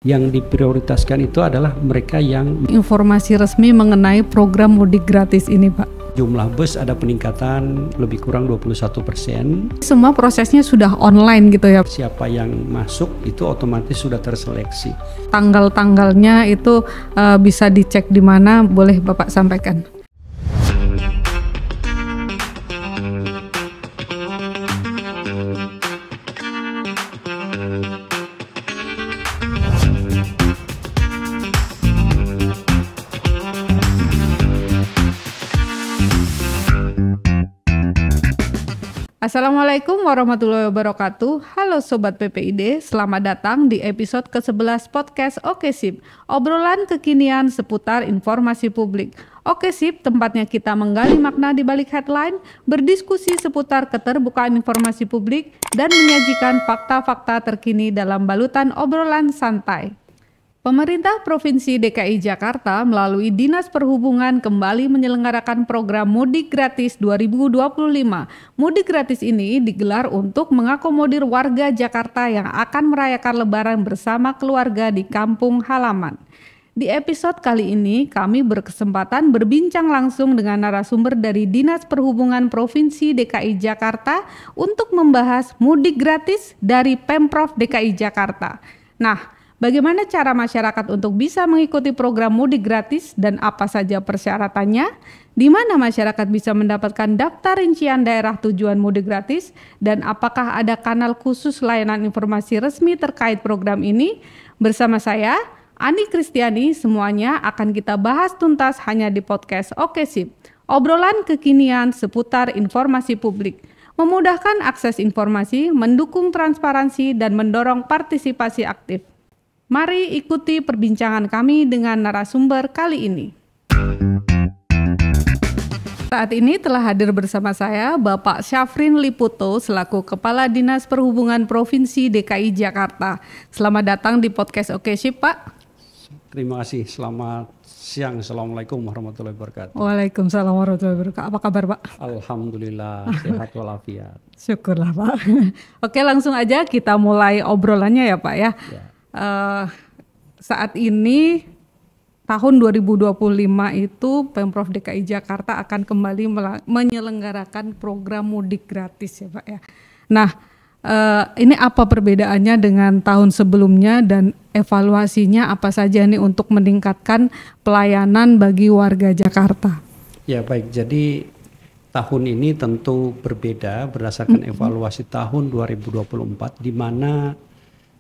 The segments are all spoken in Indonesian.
Yang diprioritaskan itu adalah mereka yang informasi resmi mengenai program mudik gratis ini, Pak. Jumlah bus ada peningkatan lebih kurang 21%. Semua prosesnya sudah online gitu ya. Siapa yang masuk itu otomatis sudah terseleksi. Tanggal-tanggalnya itu bisa dicek di mana, boleh Bapak sampaikan? Assalamualaikum warahmatullahi wabarakatuh. Halo Sobat PPID, selamat datang di episode ke-11 podcast Oke Sip, obrolan kekinian seputar informasi publik. Oke Sip, tempatnya kita menggali makna di balik headline, berdiskusi seputar keterbukaan informasi publik, dan menyajikan fakta-fakta terkini dalam balutan obrolan santai. Pemerintah Provinsi DKI Jakarta melalui Dinas Perhubungan kembali menyelenggarakan program Mudik Gratis 2025. Mudik gratis ini digelar untuk mengakomodir warga Jakarta yang akan merayakan Lebaran bersama keluarga di kampung halaman. Di episode kali ini kami berkesempatan berbincang langsung dengan narasumber dari Dinas Perhubungan Provinsi DKI Jakarta untuk membahas mudik gratis dari Pemprov DKI Jakarta. Nah, bagaimana cara masyarakat untuk bisa mengikuti program mudik gratis dan apa saja persyaratannya? Di mana masyarakat bisa mendapatkan daftar rincian daerah tujuan mudik gratis? Dan apakah ada kanal khusus layanan informasi resmi terkait program ini? Bersama saya, Ani Kristiani, semuanya akan kita bahas tuntas hanya di podcast Oke Sip. Obrolan kekinian seputar informasi publik. Memudahkan akses informasi, mendukung transparansi, dan mendorong partisipasi aktif. Mari ikuti perbincangan kami dengan narasumber kali ini. Saat ini telah hadir bersama saya Bapak Syafrin Liputo selaku Kepala Dinas Perhubungan Provinsi DKI Jakarta. Selamat datang di podcast Oke Sip, Pak. Terima kasih. Selamat siang. Assalamualaikum warahmatullahi wabarakatuh. Waalaikumsalam warahmatullahi wabarakatuh. Apa kabar, Pak? Alhamdulillah sehat walafiat. Syukurlah, Pak. Oke, langsung aja kita mulai obrolannya ya, Pak ya. Saat ini tahun 2025 itu Pemprov DKI Jakarta akan kembali menyelenggarakan program mudik gratis ya Pak ya. Nah, ini apa perbedaannya dengan tahun sebelumnya dan evaluasinya apa saja nih untuk meningkatkan pelayanan bagi warga Jakarta? Ya baik, jadi tahun ini tentu berbeda berdasarkan evaluasi tahun 2024 di mana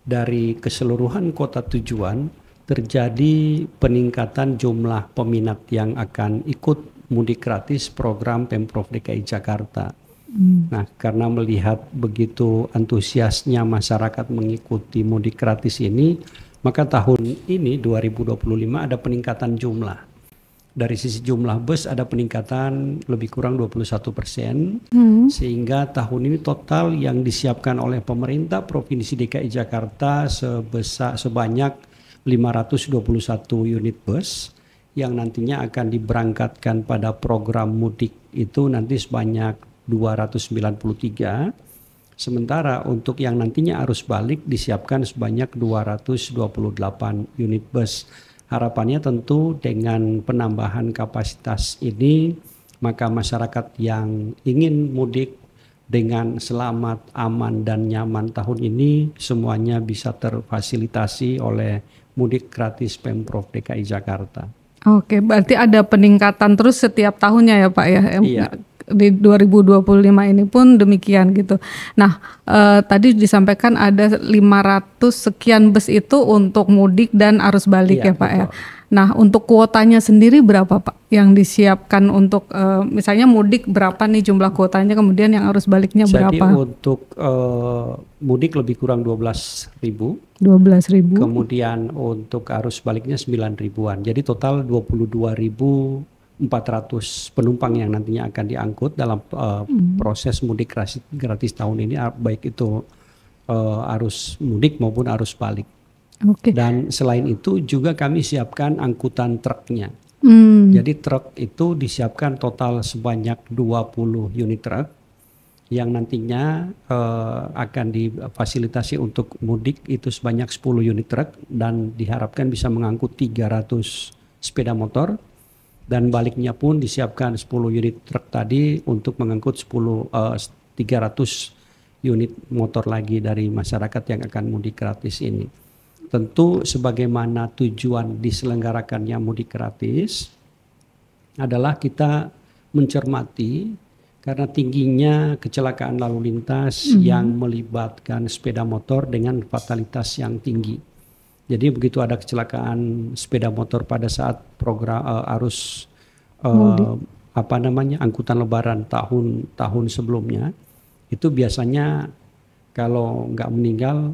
dari keseluruhan kota tujuan terjadi peningkatan jumlah peminat yang akan ikut mudik gratis program Pemprov DKI Jakarta. Nah, karena melihat begitu antusiasnya masyarakat mengikuti mudik gratis ini, maka tahun ini 2025 ada peningkatan jumlah. Dari sisi jumlah bus ada peningkatan lebih kurang 21%, sehingga tahun ini total yang disiapkan oleh pemerintah Provinsi DKI Jakarta sebanyak 521 unit bus yang nantinya akan diberangkatkan pada program mudik itu nanti sebanyak 293. Sementara untuk yang nantinya arus balik disiapkan sebanyak 228 unit bus. Harapannya tentu dengan penambahan kapasitas ini, maka masyarakat yang ingin mudik dengan selamat, aman, dan nyaman tahun ini semuanya bisa terfasilitasi oleh mudik gratis Pemprov DKI Jakarta. Oke, berarti ada peningkatan terus setiap tahunnya ya Pak ya? Iya. Di 2025 ini pun demikian gitu. Nah, tadi disampaikan ada 500 sekian bus itu untuk mudik dan arus balik ya Pak betul. Ya. Nah, untuk kuotanya sendiri berapa Pak yang disiapkan untuk misalnya mudik berapa nih jumlah kuotanya, kemudian yang arus baliknya berapa? Jadi untuk mudik lebih kurang 12.000. 12.000. Kemudian untuk arus baliknya 9.000-an. Jadi total 22.400 penumpang yang nantinya akan diangkut dalam proses mudik gratis tahun ini, baik itu arus mudik maupun arus balik. Okay. Dan selain itu juga kami siapkan angkutan truknya. Jadi truk itu disiapkan total sebanyak 20 unit truk yang nantinya akan difasilitasi untuk mudik itu sebanyak 10 unit truk dan diharapkan bisa mengangkut 300 sepeda motor, dan baliknya pun disiapkan 10 unit truk tadi untuk mengangkut 300 unit motor lagi dari masyarakat yang akan mudik gratis ini. Tentu sebagaimana tujuan diselenggarakannya mudik gratis adalah kita mencermati karena tingginya kecelakaan lalu lintas yang melibatkan sepeda motor dengan fatalitas yang tinggi. Jadi begitu ada kecelakaan sepeda motor pada saat program arus angkutan lebaran tahun sebelumnya, itu biasanya kalau nggak meninggal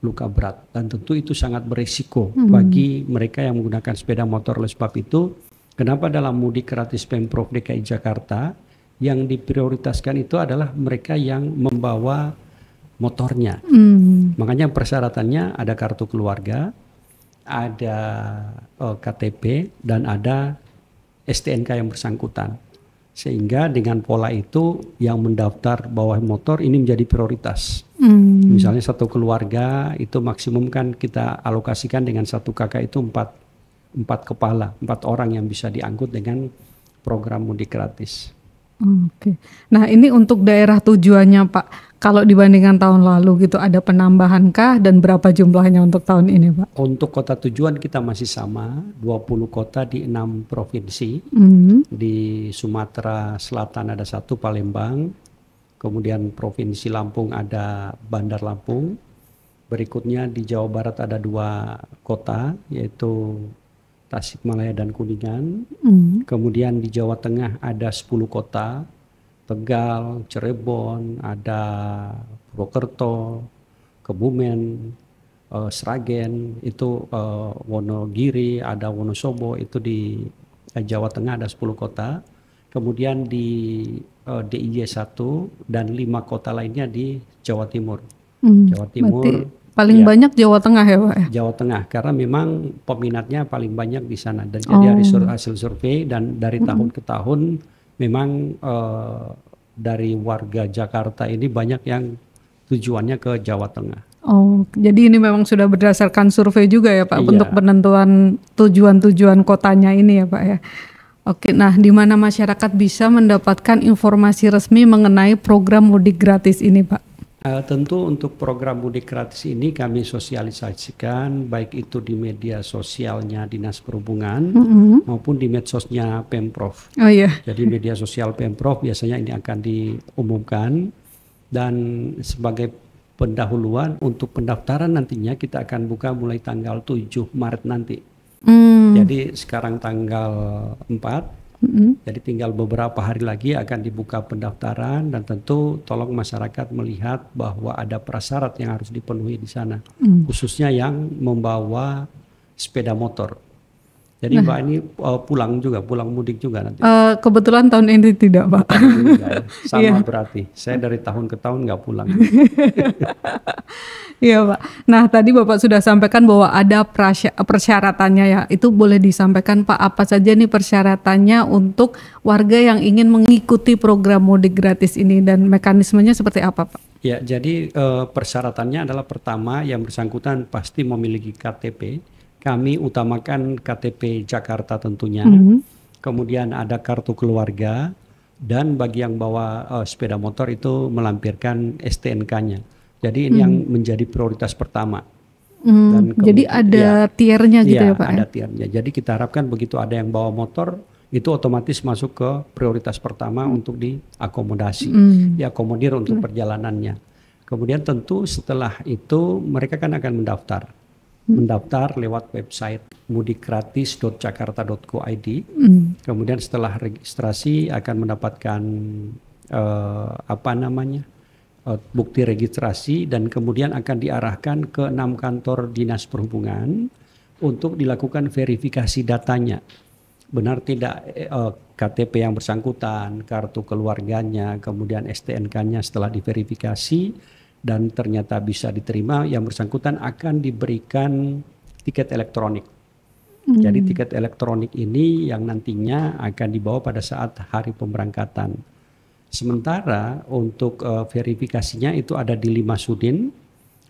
luka berat, dan tentu itu sangat berisiko bagi mereka yang menggunakan sepeda motor. Oleh sebab itu, kenapa dalam mudik gratis Pemprov DKI Jakarta yang diprioritaskan itu adalah mereka yang membawa motornya. Makanya persyaratannya ada kartu keluarga, ada KTP, dan ada STNK yang bersangkutan. Sehingga dengan pola itu yang mendaftar bawa motor ini menjadi prioritas. Misalnya satu keluarga itu maksimum kan kita alokasikan dengan satu kakak itu 4 kepala, 4 orang yang bisa diangkut dengan program mudik gratis. Oke. Nah, ini untuk daerah tujuannya, Pak. Kalau dibandingkan tahun lalu gitu, ada penambahan kah dan berapa jumlahnya untuk tahun ini, Pak? Untuk kota tujuan kita masih sama, 20 kota di 6 provinsi. Di Sumatera Selatan ada 1, Palembang. Kemudian Provinsi Lampung ada Bandar Lampung. Berikutnya di Jawa Barat ada 2 kota, yaitu Tasikmalaya dan Kuningan. Kemudian di Jawa Tengah ada 10 kota, Tegal, Cirebon, ada Purwokerto, Kebumen, Sragen, itu Wonogiri, ada Wonosobo, itu di Jawa Tengah ada 10 kota. Kemudian di DIY 1 dan 5 kota lainnya di Jawa Timur. Jawa Timur. Berarti paling banyak Jawa Tengah ya, Pak? Jawa Tengah, karena memang peminatnya paling banyak di sana. Dan jadi dari hasil survei dan dari tahun ke tahun memang dari warga Jakarta ini banyak yang tujuannya ke Jawa Tengah. Oh, jadi ini memang sudah berdasarkan survei juga ya, Pak, untuk penentuan tujuan-tujuan kotanya ini ya, Pak ya. Oke, nah di mana masyarakat bisa mendapatkan informasi resmi mengenai program mudik gratis ini, Pak? Tentu untuk program mudik gratis ini kami sosialisasikan baik itu di media sosialnya Dinas Perhubungan maupun di medsosnya Pemprov. Oh iya. Jadi media sosial Pemprov biasanya ini akan diumumkan, dan sebagai pendahuluan untuk pendaftaran nantinya kita akan buka mulai tanggal 7 Maret nanti. Jadi sekarang tanggal 4. Jadi tinggal beberapa hari lagi akan dibuka pendaftaran, dan tentu tolong masyarakat melihat bahwa ada prasyarat yang harus dipenuhi di sana, khususnya yang membawa sepeda motor. Jadi Mbak ini pulang mudik juga nanti. Kebetulan tahun ini tidak, Pak. Sama berarti, saya dari tahun ke tahun nggak pulang. Iya, Pak. Nah, tadi Bapak sudah sampaikan bahwa ada persyaratannya ya. Itu boleh disampaikan, Pak, apa saja nih persyaratannya untuk warga yang ingin mengikuti program mudik gratis ini, dan mekanismenya seperti apa, Pak? Ya, jadi persyaratannya adalah pertama yang bersangkutan pasti memiliki KTP. Kami utamakan KTP Jakarta tentunya. Kemudian ada kartu keluarga, dan bagi yang bawa sepeda motor itu melampirkan STNK-nya. Jadi ini yang menjadi prioritas pertama. Dan jadi ada tiernya gitu ya, Pak? Ada tiernya. Jadi kita harapkan begitu ada yang bawa motor itu otomatis masuk ke prioritas pertama untuk diakomodasi, diakomodir untuk perjalanannya. Kemudian tentu setelah itu mereka kan akan mendaftar lewat website mudikgratis.jakarta.go.id. Kemudian setelah registrasi akan mendapatkan bukti registrasi, dan kemudian akan diarahkan ke 6 kantor Dinas Perhubungan untuk dilakukan verifikasi datanya. Benar tidak KTP yang bersangkutan, kartu keluarganya, kemudian STNK-nya setelah diverifikasi dan ternyata bisa diterima, yang bersangkutan akan diberikan tiket elektronik. Jadi tiket elektronik ini yang nantinya akan dibawa pada saat hari pemberangkatan. Sementara untuk verifikasinya itu ada di 5 sudin,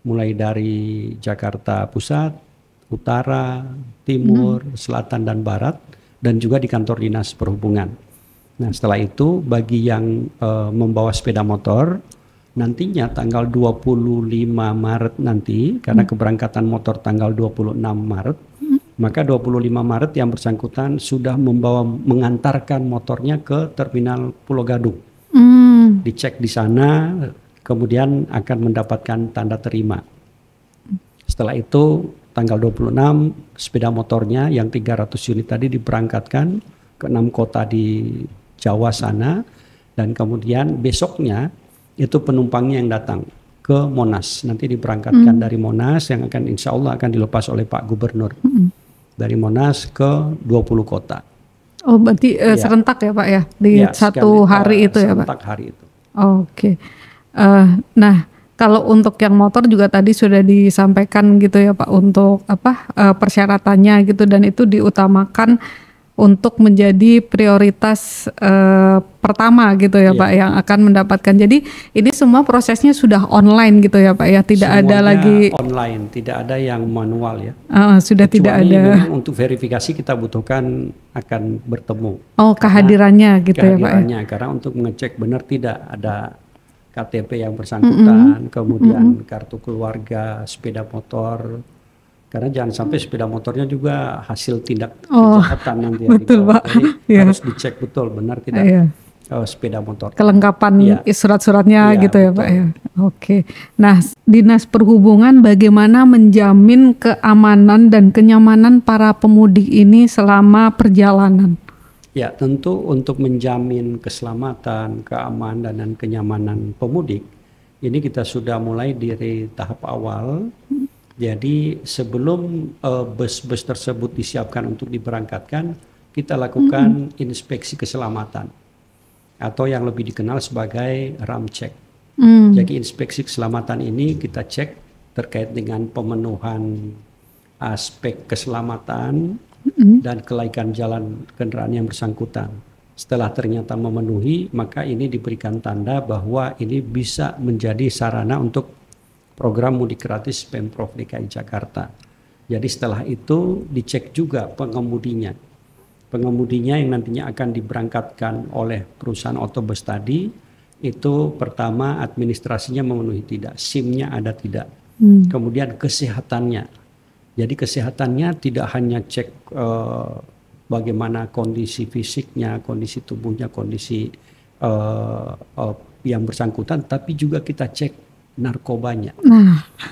mulai dari Jakarta Pusat, Utara, Timur, Selatan dan Barat, dan juga di kantor Dinas Perhubungan. Nah, setelah itu bagi yang membawa sepeda motor, nantinya tanggal 25 Maret nanti, karena keberangkatan motor tanggal 26 Maret, maka 25 Maret yang bersangkutan sudah mengantarkan motornya ke terminal Pulau Gadung. Dicek di sana, kemudian akan mendapatkan tanda terima. Setelah itu tanggal 26 sepeda motornya yang 300 unit tadi diberangkatkan ke 6 kota di Jawa sana, dan kemudian besoknya itu penumpangnya yang datang ke Monas, nanti diberangkatkan dari Monas yang akan insya Allah akan dilepas oleh Pak Gubernur dari Monas ke 20 kota. Oh, berarti serentak ya Pak ya, di satu hari itu ya Pak? Serentak hari itu. Oke. Nah, kalau untuk yang motor juga tadi sudah disampaikan gitu ya Pak, untuk persyaratannya gitu, dan itu diutamakan untuk menjadi prioritas pertama gitu ya Pak yang akan mendapatkan. Jadi ini semua prosesnya sudah online gitu ya Pak ya, tidak semuanya ada lagi online, tidak ada yang manual ya. Sudah kecuali tidak ada. Memang untuk verifikasi kita butuhkan akan bertemu. Oh, kehadirannya gitu ya Pak ya. Kehadirannya karena untuk mengecek benar tidak ada KTP yang bersangkutan, kemudian kartu keluarga, sepeda motor. Karena jangan sampai sepeda motornya juga hasil tindak kejahatan nanti. Betul Pak. Jadi harus dicek betul benar tidak sepeda motor. Kelengkapan surat-suratnya gitu ya betul. Pak ya. Oke. Nah, Dinas Perhubungan bagaimana menjamin keamanan dan kenyamanan para pemudik ini selama perjalanan? Ya, tentu untuk menjamin keselamatan, keamanan dan kenyamanan pemudik, ini kita sudah mulai dari tahap awal. Jadi sebelum bus-bus tersebut disiapkan untuk diberangkatkan, kita lakukan inspeksi keselamatan atau yang lebih dikenal sebagai RAM check. Jadi inspeksi keselamatan ini kita cek terkait dengan pemenuhan aspek keselamatan dan kelaikan jalan kendaraan yang bersangkutan. Setelah ternyata memenuhi, maka ini diberikan tanda bahwa ini bisa menjadi sarana untuk program mudik gratis Pemprov DKI Jakarta. Jadi setelah itu dicek juga pengemudinya. Pengemudinya yang nantinya akan diberangkatkan oleh perusahaan otobus tadi, itu pertama administrasinya memenuhi tidak, SIM-nya ada tidak. Kemudian kesehatannya. Jadi kesehatannya tidak hanya cek bagaimana kondisi fisiknya, kondisi tubuhnya, kondisi yang bersangkutan, tapi juga kita cek narkobanya.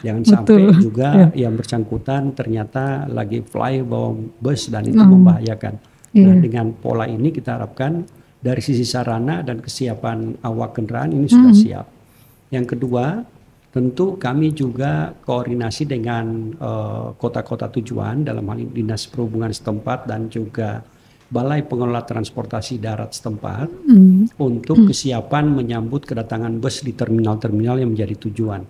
Jangan sampai juga yang bersangkutan ternyata lagi fly bawa bus dan itu membahayakan. Nah, dengan pola ini kita harapkan dari sisi sarana dan kesiapan awak kendaraan ini sudah siap. Yang kedua, tentu kami juga koordinasi dengan kota-kota tujuan, dalam hal ini Dinas Perhubungan setempat dan juga Balai Pengelola Transportasi Darat setempat untuk kesiapan menyambut kedatangan bus di terminal-terminal yang menjadi tujuan.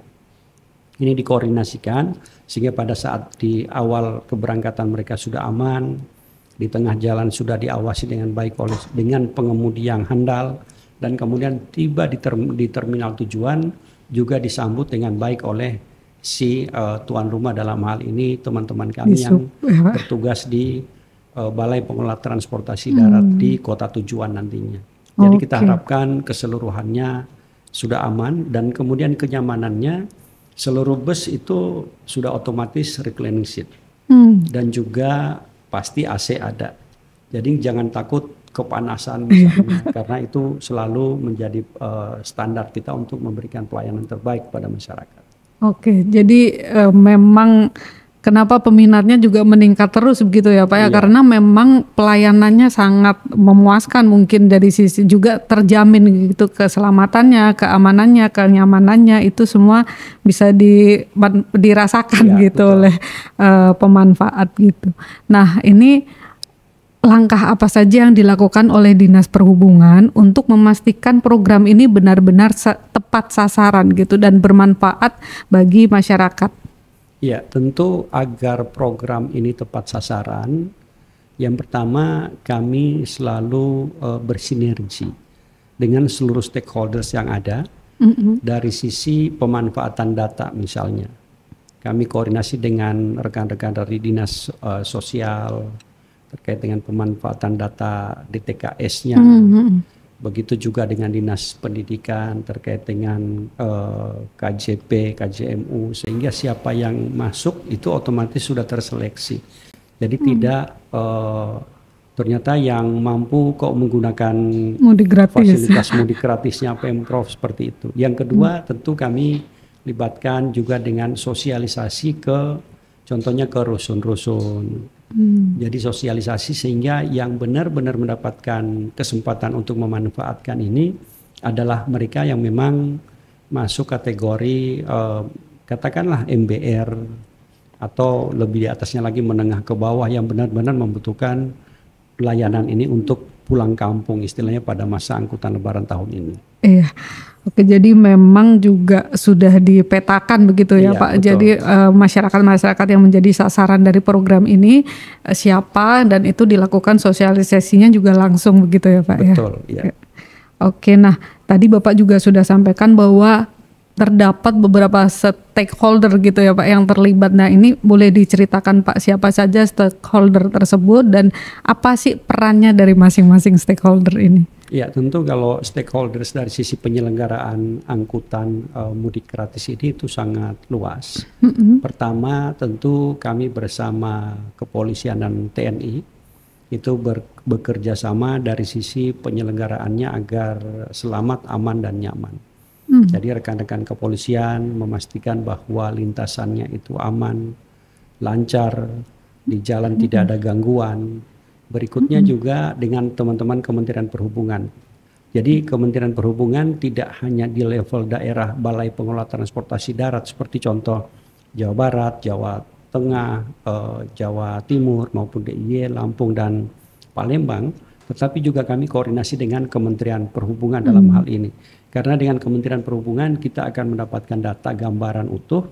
Ini dikoordinasikan sehingga pada saat di awal keberangkatan mereka sudah aman, di tengah jalan sudah diawasi dengan baik dengan pengemudi yang handal, dan kemudian tiba di terminal tujuan juga disambut dengan baik oleh si tuan rumah, dalam hal ini teman-teman kami yang bertugas di Balai Pengelola Transportasi Darat di kota tujuan nantinya. Jadi kita harapkan keseluruhannya sudah aman, dan kemudian kenyamanannya seluruh bus itu sudah otomatis reclining seat dan juga pasti AC ada. Jadi jangan takut kepanasan misalnya, karena itu selalu menjadi standar kita untuk memberikan pelayanan terbaik pada masyarakat. Oke, jadi memang kenapa peminatnya juga meningkat terus begitu ya Pak ya, karena memang pelayanannya sangat memuaskan, mungkin dari sisi juga terjamin gitu, keselamatannya, keamanannya, kenyamanannya itu semua bisa dirasakan gitu betul. Oleh pemanfaat gitu. Nah, ini langkah apa saja yang dilakukan oleh Dinas Perhubungan untuk memastikan program ini benar-benar tepat sasaran gitu dan bermanfaat bagi masyarakat? Ya, tentu agar program ini tepat sasaran, yang pertama kami selalu bersinergi dengan seluruh stakeholders yang ada. Dari sisi pemanfaatan data misalnya, kami koordinasi dengan rekan-rekan dari dinas sosial terkait dengan pemanfaatan data DTKS-nya. Begitu juga dengan dinas pendidikan terkait dengan KJP, KJMU, sehingga siapa yang masuk itu otomatis sudah terseleksi. Jadi tidak ternyata yang mampu kok menggunakan fasilitas mudik gratisnya Pemprov seperti itu. Yang kedua tentu kami libatkan juga dengan sosialisasi contohnya ke rusun-rusun. Jadi sosialisasi sehingga yang benar-benar mendapatkan kesempatan untuk memanfaatkan ini adalah mereka yang memang masuk kategori katakanlah MBR atau lebih di atasnya lagi menengah ke bawah yang benar-benar membutuhkan pelayanan ini untuk pulang kampung istilahnya pada masa angkutan Lebaran tahun ini. Iya, oke, jadi memang juga sudah dipetakan begitu ya, Pak. Betul. Jadi masyarakat-masyarakat yang menjadi sasaran dari program ini siapa, dan itu dilakukan sosialisasinya juga langsung begitu ya, Pak. Betul, ya. Oke, nah tadi Bapak juga sudah sampaikan bahwa terdapat beberapa stakeholder gitu ya Pak yang terlibat. Nah ini boleh diceritakan Pak siapa saja stakeholder tersebut dan apa sih perannya dari masing-masing stakeholder ini? Ya tentu kalau stakeholders dari sisi penyelenggaraan angkutan mudik gratis ini itu sangat luas. Pertama tentu kami bersama kepolisian dan TNI itu bekerja sama dari sisi penyelenggaraannya agar selamat, aman dan nyaman. Jadi rekan-rekan kepolisian memastikan bahwa lintasannya itu aman, lancar, di jalan tidak ada gangguan. Berikutnya juga dengan teman-teman Kementerian Perhubungan. Jadi Kementerian Perhubungan tidak hanya di level daerah Balai Pengelola Transportasi Darat seperti contoh Jawa Barat, Jawa Tengah, Jawa Timur maupun DIY, Lampung dan Palembang, tetapi juga kami koordinasi dengan Kementerian Perhubungan dalam hal ini. Karena dengan Kementerian Perhubungan kita akan mendapatkan data gambaran utuh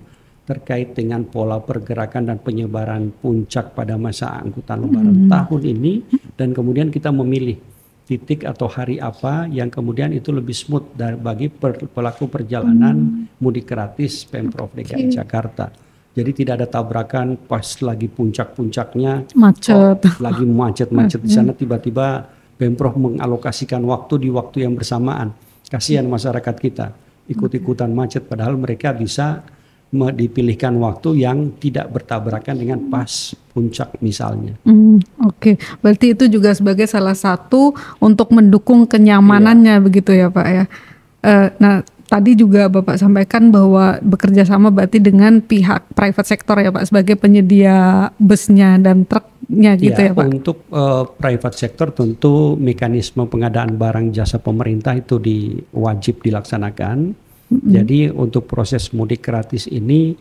terkait dengan pola pergerakan dan penyebaran puncak pada masa angkutan Lebaran tahun ini, dan kemudian kita memilih titik atau hari apa yang kemudian itu lebih smooth bagi pelaku perjalanan mudik gratis Pemprov DKI Jakarta. Jadi tidak ada tabrakan pas lagi puncak-puncaknya, macet. Lagi macet-macet di sana tiba-tiba Pemprov mengalokasikan waktu di waktu yang bersamaan. Kasihan masyarakat kita ikut-ikutan macet padahal mereka bisa dipilihkan waktu yang tidak bertabrakan dengan pas puncak misalnya. Oke. Berarti itu juga sebagai salah satu untuk mendukung kenyamanannya begitu ya Pak ya. Nah tadi juga Bapak sampaikan bahwa bekerja sama berarti dengan pihak private sector ya Pak sebagai penyedia busnya dan truknya gitu ya Pak. Untuk private sector tentu mekanisme pengadaan barang jasa pemerintah itu wajib dilaksanakan. Jadi untuk proses mudik gratis ini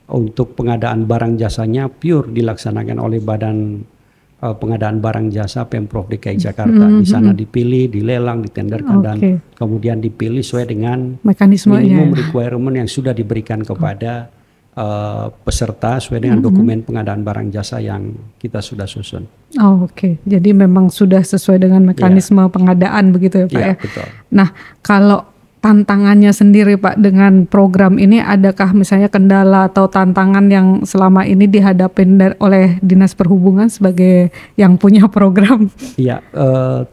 untuk pengadaan barang jasanya pure dilaksanakan oleh Badan Pengadaan Barang Jasa Pemprov DKI Jakarta. Di sana dipilih, dilelang, ditenderkan dan kemudian dipilih sesuai dengan minimum requirement yang sudah diberikan kepada peserta sesuai dengan dokumen pengadaan barang jasa yang kita sudah susun. Oke. Jadi memang sudah sesuai dengan mekanisme pengadaan begitu ya Pak ya. Betul. Nah kalau tantangannya sendiri Pak dengan program ini, adakah misalnya kendala atau tantangan yang selama ini dihadapin oleh Dinas Perhubungan sebagai yang punya program? Iya,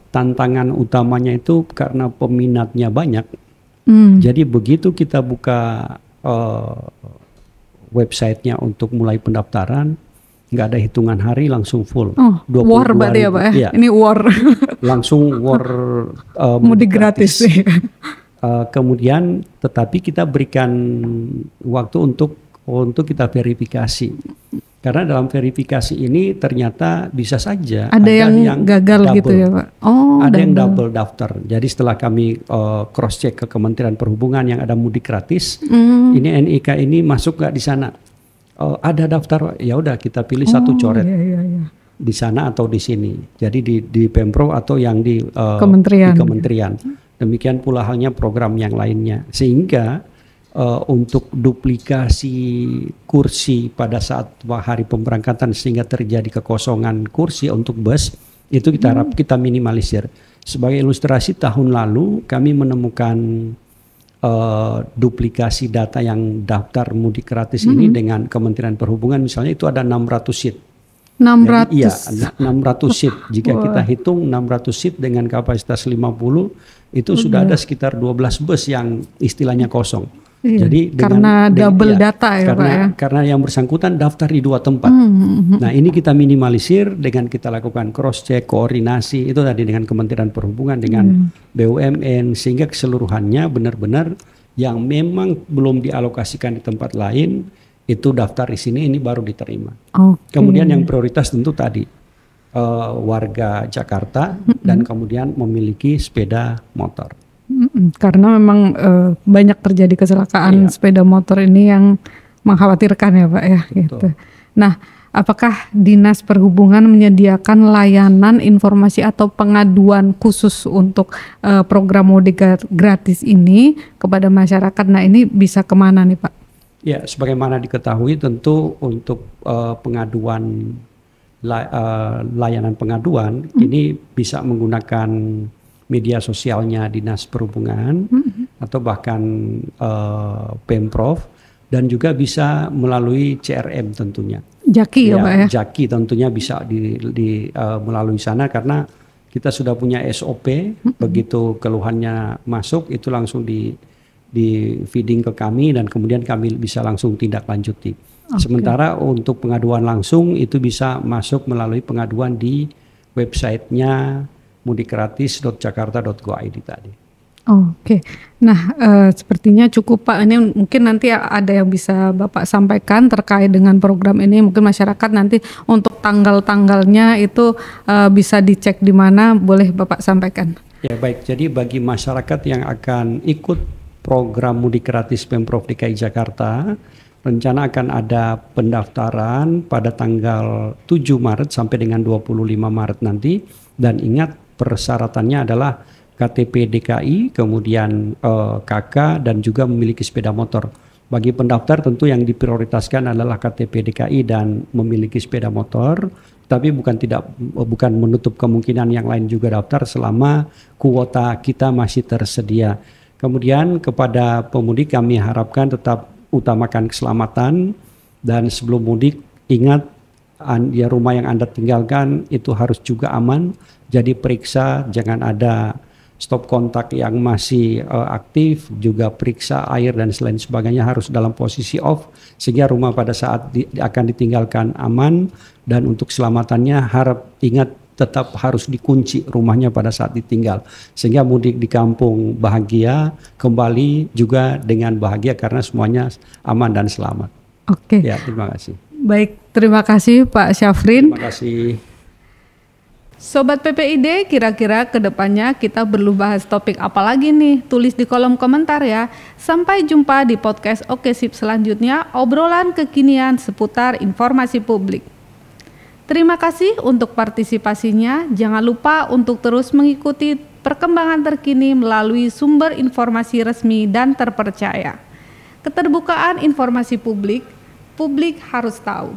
tantangan utamanya itu karena peminatnya banyak. Jadi begitu kita buka websitenya untuk mulai pendaftaran, nggak ada hitungan hari langsung full. War berarti ya Pak ya? Ya. Ini war. Langsung war mudik gratis. Kemudian tetapi kita berikan waktu untuk kita verifikasi. Karena dalam verifikasi ini ternyata bisa saja ada yang gagal double, gitu ya Pak. Ada yang double daftar. Jadi setelah kami cross check ke Kementerian Perhubungan yang ada mudik gratis, ini NIK ini masuk nggak di sana? Ada daftar, ya udah kita pilih satu coret. Di sana atau di sini. Jadi di Pemprov atau yang di Kementerian. Demikian pula halnya program yang lainnya. Sehingga untuk duplikasi kursi pada saat hari pemberangkatan sehingga terjadi kekosongan kursi untuk bus itu kita minimalisir. Sebagai ilustrasi, tahun lalu kami menemukan duplikasi data yang daftar mudik gratis ini dengan Kementerian Perhubungan, misalnya itu ada 600 seat. 600. Jadi, iya, 600 seat. Jika kita hitung 600 seat dengan kapasitas 50, itu sudah ada sekitar 12 bus yang istilahnya kosong. Iya, Jadi karena double data ya Pak ya. Karena yang bersangkutan daftar di 2 tempat. Nah, ini kita minimalisir dengan kita lakukan cross check, koordinasi itu tadi dengan Kementerian Perhubungan, dengan BUMN, sehingga keseluruhannya benar-benar yang memang belum dialokasikan di tempat lain itu daftar di sini, ini baru diterima. Kemudian yang prioritas tentu tadi warga Jakarta dan kemudian memiliki sepeda motor. Karena memang banyak terjadi kecelakaan sepeda motor ini yang mengkhawatirkan ya Pak ya. Gitu. Nah, apakah Dinas Perhubungan menyediakan layanan informasi atau pengaduan khusus untuk program mudik gratis ini kepada masyarakat? Nah, ini bisa kemana nih Pak? Ya, sebagaimana diketahui tentu untuk pengaduan layanan pengaduan ini bisa menggunakan media sosialnya Dinas Perhubungan atau bahkan Pemprov, dan juga bisa melalui CRM tentunya. Jaki ya Pak ya? Jaki tentunya bisa melalui sana, karena kita sudah punya SOP, begitu keluhannya masuk itu langsung di feeding ke kami dan kemudian kami bisa langsung tindak lanjuti. Sementara untuk pengaduan langsung itu bisa masuk melalui pengaduan di websitenya mudikgratis.jakarta.go.id tadi. Nah, sepertinya cukup Pak. Ini mungkin nanti ada yang bisa Bapak sampaikan terkait dengan program ini. Mungkin masyarakat nanti untuk tanggal-tanggalnya itu bisa dicek di mana, boleh Bapak sampaikan. Ya baik, jadi bagi masyarakat yang akan ikut program mudik gratis Pemprov DKI Jakarta, rencana akan ada pendaftaran pada tanggal 7 Maret sampai dengan 25 Maret nanti. Dan ingat, persyaratannya adalah KTP DKI, kemudian KK, dan juga memiliki sepeda motor. Bagi pendaftar tentu yang diprioritaskan adalah KTP DKI dan memiliki sepeda motor, tapi bukan menutup kemungkinan yang lain juga daftar selama kuota kita masih tersedia. Kemudian kepada pemudik kami harapkan tetap utamakan keselamatan, dan sebelum mudik ingat ya, rumah yang Anda tinggalkan itu harus juga aman. Jadi periksa, jangan ada stop kontak yang masih aktif, juga periksa air dan selain sebagainya harus dalam posisi off, sehingga rumah pada saat akan ditinggalkan aman. Dan untuk keselamatannya ingat tetap harus dikunci rumahnya pada saat ditinggal, sehingga mudik di kampung bahagia, kembali juga dengan bahagia karena semuanya aman dan selamat. Ya, terima kasih. Baik, terima kasih Pak Syafrin. Terima kasih. Sobat PPID, kira-kira kedepannya kita perlu bahas topik apa lagi nih? Tulis di kolom komentar ya. Sampai jumpa di podcast Oke Sip selanjutnya, obrolan kekinian seputar informasi publik. Terima kasih untuk partisipasinya. Jangan lupa untuk terus mengikuti perkembangan terkini melalui sumber informasi resmi dan terpercaya. Keterbukaan informasi publik harus tahu.